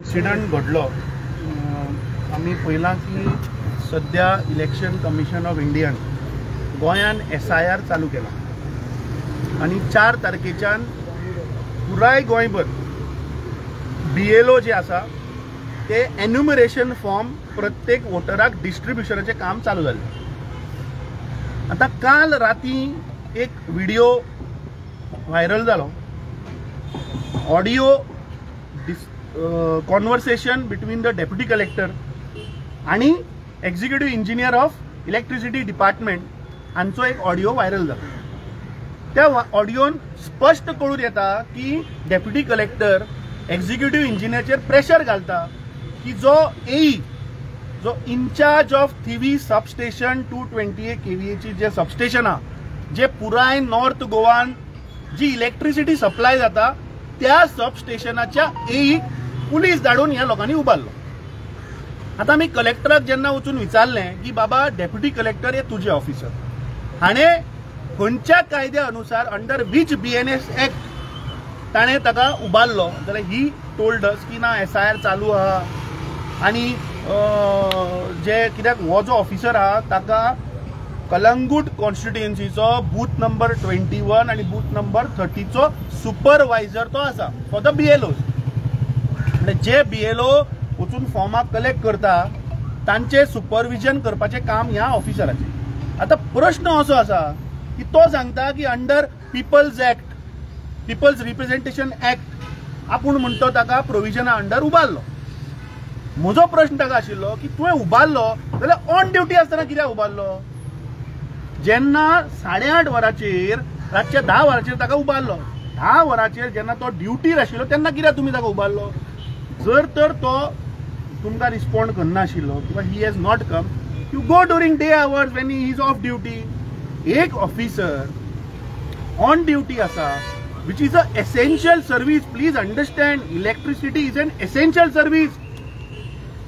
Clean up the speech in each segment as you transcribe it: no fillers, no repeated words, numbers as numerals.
Incident घडलो आमी पळयलां की सद्या इलेक्शन कमिशन ऑफ इंडियान गोंयान SIR चालू केला आनी 4 तारखेच्यान पुराय गोंयभर BLO जे आसा ते एन्युमरेशन फॉर्म प्रत्येक वोटराक डिस्ट्रिब्युशनाचे काम चालू जालें। आता काल राती एक व्हिडिओ व्हायरल जालो, audio conversation between the deputy collector आणि executive engineer of electricity department हांचो एक ऑडियो व्हायरल जालो। त्या ऑडियोन स्पष्ट कळून येता की डेप्युटी कलेक्टर एक्झिक्युटिव्ह इंजिनियरचेर प्रेशर घालता की जो AE जो in charge of Thivim substation 228 kVA ची जे सबस्टेशन हा जे पुराय नॉर्थ गोवान जी इलेक्ट्रिसिटी सप्लाय जाता त्या सबस्टेशनाच्या AE पुलीस धाडून ह्या लोकांनी उबारलो। आता मी कलेक्टराक जेन्ना वचून विचारलें की बाबा डेप्युटी कलेक्टर हे तुझे ऑफिसर, हाणें खंयच्या कायद्या अनुसार अंडर वीच BNS एक्ट ताणें ताका उबारलो, जाल्यार ही टोल्ड अस की ना SIR चालू आहा आनी जे कित्याक हो जो ऑफिसर आहा ताका कलंगूट कॉन्स्टिट्युएन्सीचो बूथ नंबर 21 आणि बूथ नंबर 30 चो सुपरवायझर तो आसा फॉर द BLOs। जे BLO वचून फॉर्माक कलेक्ट करता तांचे सुपरविजन करपाचे काम ह्या ऑफिसराचे। आता प्रश्न असो आसा की तो सांगता की under people's act, people's representation act आपूण म्हणतो ताका प्रोविजना अंडर उबारलो। म्हजो प्रश्न ताका आशिल्लो की तुवें उबारलो जाल्यार ऑन ड्युटी आसतना कित्याक उबारलो? जेन्ना 8:30 वरांचेर रातच्या 10 वरांचेर ताका उबारलो, 10 वरांचेर जेन्ना तो ड्युटीर आशिल्लो तेन्ना कित्याक तुमी ताका उबारलो? जर तर तो तुमकां रिस्पॉन्ड करना आशिल्लो किंवा he has not come, you go during day hours when he is of duty. एक ऑफिसर ऑन ड्युटी आसा which is a essential service. Please understand, electricity is an essential service.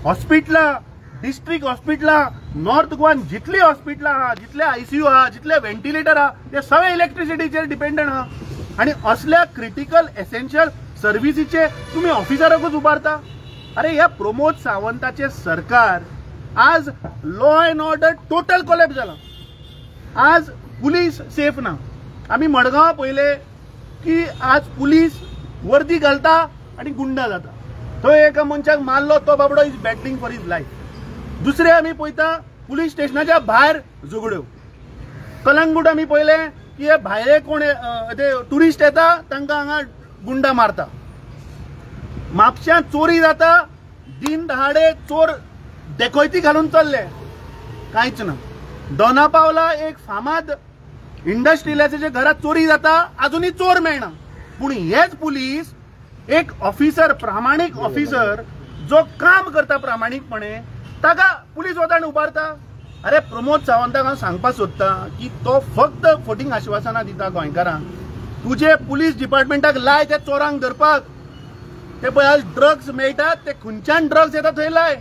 हॉस्पिटलां, डिस्ट्रिक्ट हॉस्पिटलां, north गोवान जितली हॉस्पिटलां आहा, जितले ICU आहा, जितले व्हेंटिलेटर आहा, ते सगळे इलेक्ट्रिसिटीचेर डिपेंडंट आहा आणि असल्या क्रिटिकल एसेंशियल सर्विसीचे तुम्ही ऑफिसराकूच उबारता। अरे ह्या प्रमोद सावंताचे सरकार आज law and order total collapse जाला। आज पुलीस सेफ ना। आम्ही मडगांव पहिले की आज पुलीस वर्दी घालता आणि गुंडा जाता। थंय एका मनशाक मारलो तो बाबडो इज बॅटलिंग फॉर हिज लायफ। दुसरे आम्ही पळयता पुलीस स्टेशनाच्या भायर झगड्यो। कलंगूट आम्ही पहिले की हे भायले कोण ते टुरिस्ट येता तांकां हांगा गुंडा मारता। म्हापश्यां चोरी जाता, दिन दहाडे चोर देकोयती घालून चल्ले, कांयच ना। दोना पावला एक फामाद इंडस्ट्रियलाचे घरात चोरी जाता, अजूनही चोर मेळना। पूण हेच पुलीस एक ऑफिसर, प्रामाणिक ऑफिसर जो काम करता प्रामाणिकपणे ताका पुलीस वतान उबारता। अरे प्रमोद सावंताक हांव सांगपाक सोदता की तो फक्त फटींग आश्वासनां दिता गोंयकारांक। तुझे पुलीस डिपार्टमेंटाक लाय त्या चोरांक धरपाक। ते पळय आज ड्रग्स मेळटात, ते खंयच्यान ड्रग्स येता थंय लाय।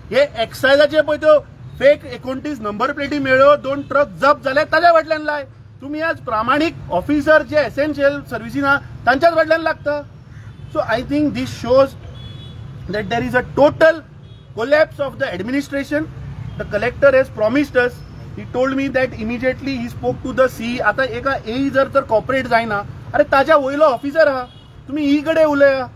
हे एक्सायजाचे पळय त्यो फेक 29 नंबर प्लेटी मेळ्ळ्यो, 2 ट्रक जप्त जाले, ताच्या फाटल्यान लाय। तुम्ही आज प्रामाणिक ऑफिसर जे एसेंशियल सर्विसीन आहा तांच्याच फाटल्यान लागता। So I think this shows that there is a total collapse of the administration. The collector has promised us, he told me that immediately he spoke to the CE. आता एका AE जर तर cooperate जायना, अरे ताज्या वयलो officer आहा, तुम्ही E कडे उलया,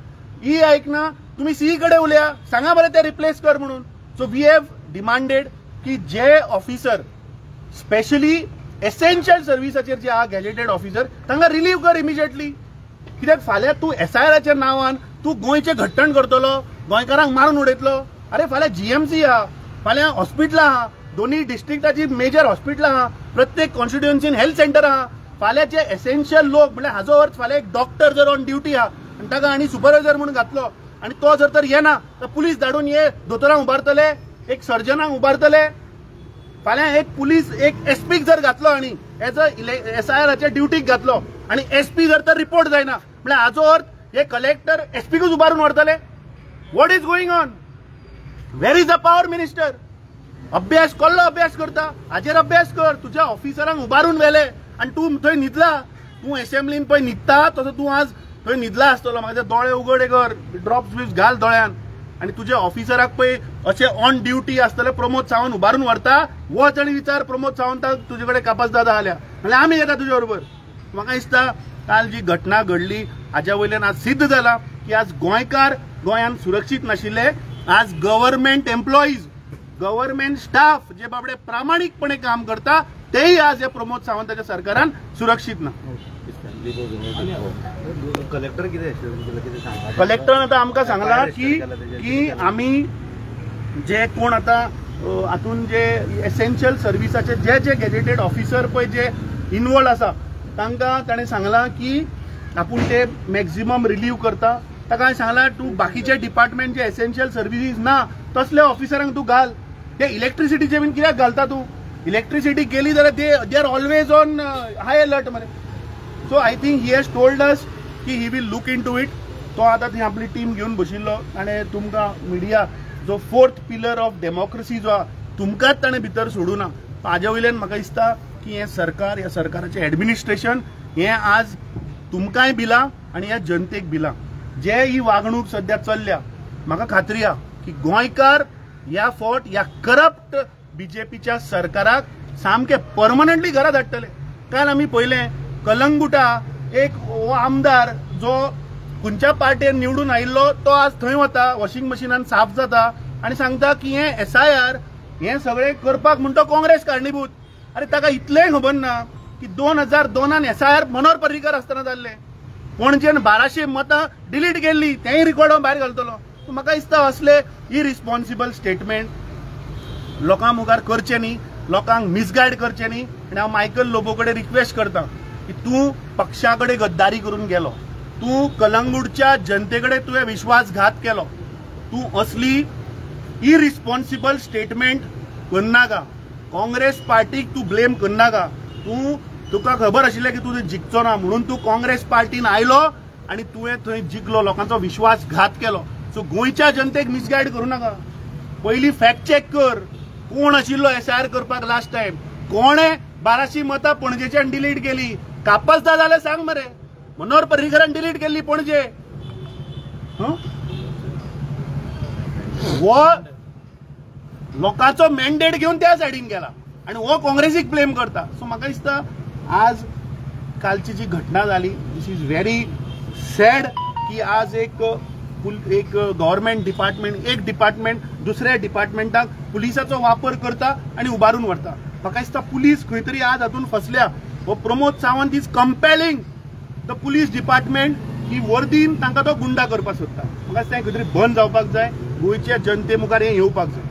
E ऐकना तुम्ही CE कडे उलया, सांगा बरं ते रिप्लेस कर म्हणून। सो वी हॅव डिमांडेड की जे ऑफिसर स्पेशली एसेंशियल सर्विसाचेर जे आहा गॅजेटेड ऑफिसर तांकां रिलीव्ह कर इमिजिएटली। कित्याक फाल्यां तूं SIRच्या नांवान तूं गोंयचें घट्टण करतलो, गोंयकारांक मारून उडयतलो। अरे फाल्यां GMC आहा, फाल्यां हॉस्पिटलां आहा, दोन्ही डिस्ट्रिक्टाची मेजर हॉस्पिटलां आहा, प्रत्येक कॉन्स्टिट्युएन्सीन हेल्थ सेंटर आहा। फाल्यां जे एसेंशियल लोक म्हणजे हाजो अर्थ फाल्यां एक डॉक्टर जर ऑन ड्युटी आहा आनी ताका आनी सुपरवायझर म्हणून घातलो आनी तो जर तर येना तर पुलीस धाडून हे दोतोरांक उबारतले, एक सर्जनांक उबारतले। फाल्यां एक पुलीस एक SPक जर घातलो आनी एज अ SIRच्या ड्युटीक घातलो आनी SP जर तर रिपोर्ट जायना म्हणजे हाजो अर्थ हे कलेक्टर SPकूच उबारून व्हरतले। What is going on? Where is the power minister? अभ्यास कसलो अभ्यास करता? हाजेर अभ्यास कर। तुझ्या ऑफिसरांक उबारून व्हेले आनी तूं थंय न्हिदला। तूं असेंब्लीन पळय न्हिदता तसो तूं आज थंय न्हिदला आसतलो। म्हाजे दोळे उगडे कर, ड्रॉप्स बीप्स घाल दोळ्यान। आणि तुझ्या ऑफिसराक पळय अशें ऑन ड्युटी आसतले प्रमोद सावंत उबारून व्हरता, वच आनी विचार प्रमोद सावंताक तुजे कडेन कापास दादा आल्या म्हणल्यार आमी येता तुजे बरोबर. म्हाका दिसता काल जी घटना घडली हाच्या वयल्यान आज सिद्ध जाला की आज गोंयकार गोंयांत सुरक्षीत नाशिल्ले. आज गव्हर्नमेंट एम्प्लॉईज, गव्हर्नमेंट स्टाफ जे बाबडे प्रामाणिकपणे काम करता तेही आज या प्रमोद सावंताच्या सरकारान सुरक्षीत ना. कलेक्टरान आता आमकां सांगला की आमी जे कोण आता हातून जे एसेन्शियल सर्विसाचे जे जे गॅजेटेड ऑफिसर पळय जे इन्वॉल्व आसा तांकां ताणें सांगला की आपूण ते मॅक्झिमम रिलीव करता. ताका सांगला तूं बाकीचे डिपार्टमेंट जे एसेन्शियल सर्विसीस ना तसल्या ऑफिसरांक तूं घाल. ते इलेक्ट्रिसिटीचे बीन कित्याक घालता तूं? इलेक्ट्रिसिटी गेली जाल्यार they are always on high alert मरे. So I think he has told us की he will look into it. तो आता थंय आपली टीम घेवन बशिल्लो आनी तुमकां मिडिया जो फोर्थ पिलर ऑफ डेमोक्रेसी जो तुमकांच ताणें भितर सोडूं ना. हाज्या वयल्यान म्हाका दिसता की हे सरकार, ह्या सरकाराचें एडमिनिस्ट्रेशन हें आज तुमकांय भिला आनी ह्या जनतेक भिला. जे ही वागणूक सध्या चल्ल्या म्हाका खात्री आहा की गोंयकार ह्या फावट ह्या करप्ट बीजेपीच्या सरकाराक सामके परमनंटली घरा धाडटले. काल आमी पळयलें कलंगुटा एक आमदार जो खंयच्या पार्टीन निवडून आयिल्लो तो आज थंय वता, वॉशिंग मशिनान साफ जाता आनी सांगता की हे SIR हे सगळे करपाक म्हणटा काँग्रेस कारणीभूत. अरे ताका इतलेंय खबर ना की 2002 SIR मनोहर पर्रीकर आसतना जाल्ले. पणजेन 1200 मतां डिलीट केल्ली, तेंय रिकॉर्ड भायर घालतलो. म्हाका दिसता असले इरिस्पॉन्सिबल स्टेटमेंट लोकां मुखार करचे न्ही, लोकांक मिसगायड करचे न्ही. आनी हांव मायकल लोबो कडेन रिक्वेस्ट करता की तूं पक्षा कडेन गद्दारी करून गेलो, तूं कलंगूटच्या जनते कडेन तुवें विश्वासघात केलो, तूं असली इरिस्पॉन्सिबल स्टेटमेंट करनाका. काँग्रेस पार्टीक तूं ब्लेम करनाका. तुका खबर आशिल्लें की तूं जिखचो ना म्हणून तूं काँग्रेस पार्टीन आयलो आनी तुवें थंय जिखलो, लोकांचो विश्वासघात केलो. सो गोंयच्या जनतेक मिसगायड करूं नाका. पयलीं फॅक्ट चॅक कर, कोण आशिल्लो SIR करपाक लास्ट टायम, कोणे 1200 मतां पणजेच्यान डिलीट केली. कापास दा जाल्यार सांग मरे, मनोहर पर्रीकरान डिलीट केल्ली पणजे. हो लोकांचो मॅन्डेट घेवन त्या सायडीन गेला आनी हो काँग्रेसीक ब्लेम करता. सो म्हाका दिसता आज कालची जी घटना जाली दिस इज व्हेरी सॅड की आज एक गव्हर्नमेंट डिपार्टमेंट, एक डिपार्टमेंट दुसऱ्या डिपार्टमेंटाक पुलिसाचो वापर करता आनी उबारून व्हरता. म्हाका दिसता पुलीस खंय तरी आज हातून फसल्या. हो Pramod Sawant is compelling the police department की वर्दीन तांकां तो गुंडा करपाक सोदता. म्हाका दिसता खंय तरी बंद जावपाक जाय. गोंयच्या जनते मुखार हें येवपाक जाय.